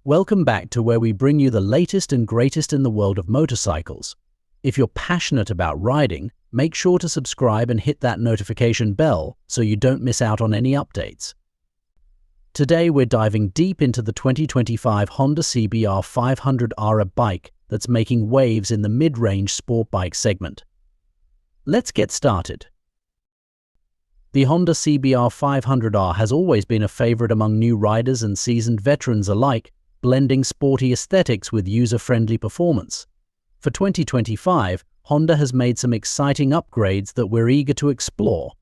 Welcome back to where we bring you the latest and greatest in the world of motorcycles. If you're passionate about riding, make sure to subscribe and hit that notification bell so you don't miss out on any updates. Today we're diving deep into the 2025 Honda CBR500R, a bike that's making waves in the mid-range sport bike segment. Let's get started. The Honda CBR500R has always been a favorite among new riders and seasoned veterans alike, blending sporty aesthetics with user-friendly performance. For 2025, Honda has made some exciting upgrades that we're eager to explore.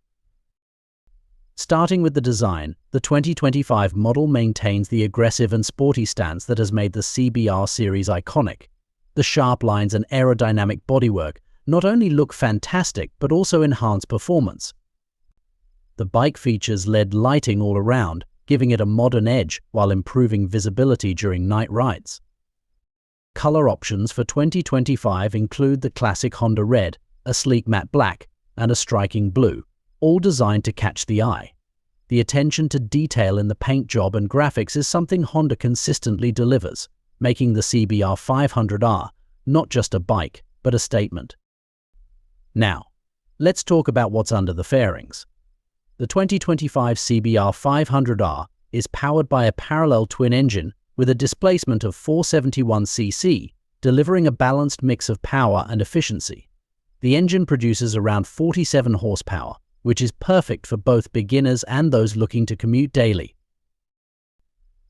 Starting with the design, the 2025 model maintains the aggressive and sporty stance that has made the CBR series iconic. The sharp lines and aerodynamic bodywork not only look fantastic but also enhance performance. The bike features LED lighting all around, giving it a modern edge while improving visibility during night rides. Color options for 2025 include the classic Honda Red, a sleek matte black, and a striking blue, all designed to catch the eye. The attention to detail in the paint job and graphics is something Honda consistently delivers, making the CBR500R not just a bike, but a statement. Now, let's talk about what's under the fairings. The 2025 CBR500R is powered by a parallel twin engine with a displacement of 471 cc, delivering a balanced mix of power and efficiency. The engine produces around 47 horsepower, which is perfect for both beginners and those looking to commute daily.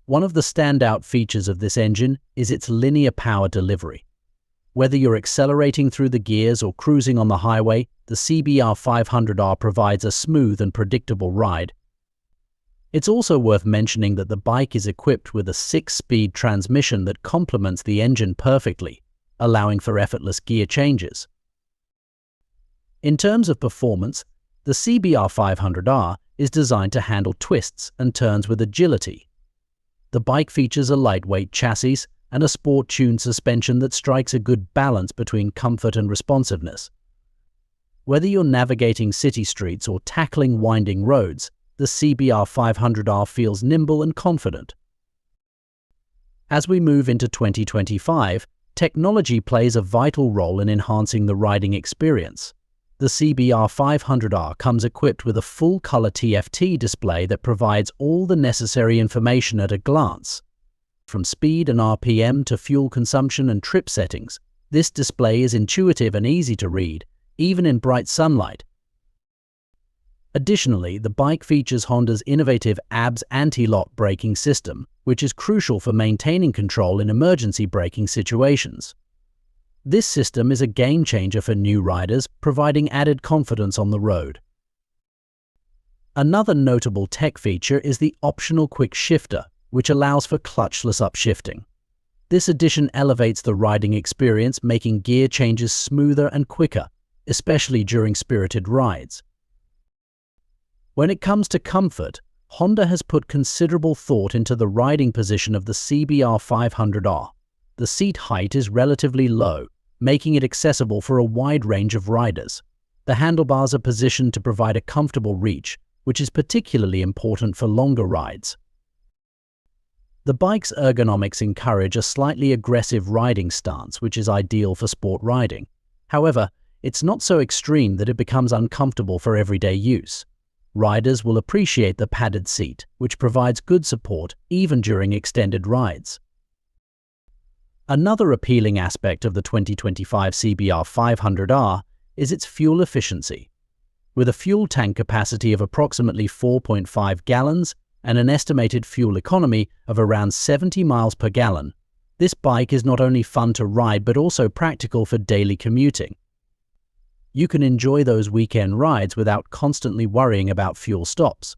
One of the standout features of this engine is its linear power delivery. Whether you're accelerating through the gears or cruising on the highway, the CBR500R provides a smooth and predictable ride. It's also worth mentioning that the bike is equipped with a 6-speed transmission that complements the engine perfectly, allowing for effortless gear changes. In terms of performance, the CBR500R is designed to handle twists and turns with agility. The bike features a lightweight chassis and a sport-tuned suspension that strikes a good balance between comfort and responsiveness. Whether you're navigating city streets or tackling winding roads, the CBR500R feels nimble and confident. As we move into 2025, technology plays a vital role in enhancing the riding experience. The CBR500R comes equipped with a full-color TFT display that provides all the necessary information at a glance. From speed and RPM to fuel consumption and trip settings, this display is intuitive and easy to read, even in bright sunlight. Additionally, the bike features Honda's innovative ABS anti-lock braking system, which is crucial for maintaining control in emergency braking situations. This system is a game-changer for new riders, providing added confidence on the road. Another notable tech feature is the optional quick shifter, which allows for clutchless upshifting. This addition elevates the riding experience, making gear changes smoother and quicker, especially during spirited rides. When it comes to comfort, Honda has put considerable thought into the riding position of the CBR500R. The seat height is relatively low, making it accessible for a wide range of riders. The handlebars are positioned to provide a comfortable reach, which is particularly important for longer rides. The bike's ergonomics encourage a slightly aggressive riding stance, which is ideal for sport riding. However, it's not so extreme that it becomes uncomfortable for everyday use. Riders will appreciate the padded seat, which provides good support even during extended rides. Another appealing aspect of the 2025 CBR500R is its fuel efficiency. With a fuel tank capacity of approximately 4.5 gallons, and an estimated fuel economy of around 70 miles per gallon, this bike is not only fun to ride but also practical for daily commuting. You can enjoy those weekend rides without constantly worrying about fuel stops.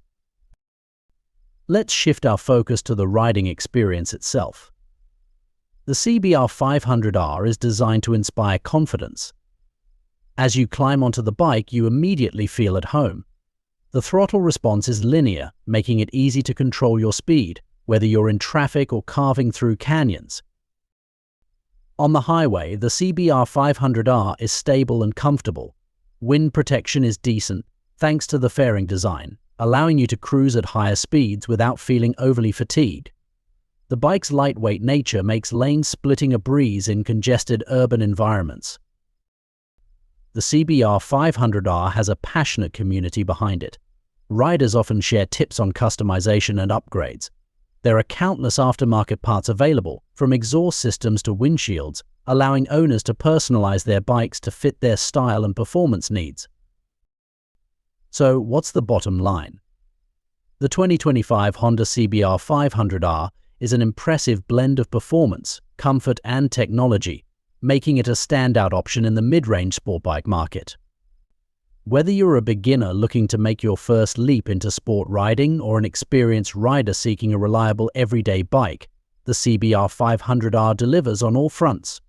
Let's shift our focus to the riding experience itself. The CBR500R is designed to inspire confidence. As you climb onto the bike, you immediately feel at home. The throttle response is linear, making it easy to control your speed, whether you're in traffic or carving through canyons. On the highway, the CBR500R is stable and comfortable. Wind protection is decent, thanks to the fairing design, allowing you to cruise at higher speeds without feeling overly fatigued. The bike's lightweight nature makes lane splitting a breeze in congested urban environments. The CBR500R has a passionate community behind it. Riders often share tips on customization and upgrades. There are countless aftermarket parts available, from exhaust systems to windshields, allowing owners to personalize their bikes to fit their style and performance needs. So, what's the bottom line? The 2025 Honda CBR500R is an impressive blend of performance, comfort, and technology, making it a standout option in the mid-range sport bike market. Whether you're a beginner looking to make your first leap into sport riding or an experienced rider seeking a reliable everyday bike, the CBR500R delivers on all fronts.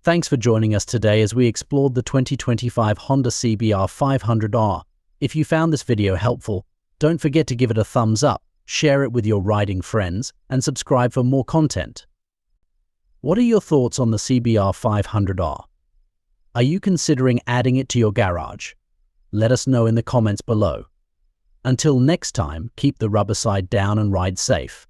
Thanks for joining us today as we explored the 2025 Honda CBR500R. If you found this video helpful, don't forget to give it a thumbs up, share it with your riding friends, and subscribe for more content. What are your thoughts on the CBR500R? Are you considering adding it to your garage? Let us know in the comments below. Until next time, keep the rubber side down and ride safe.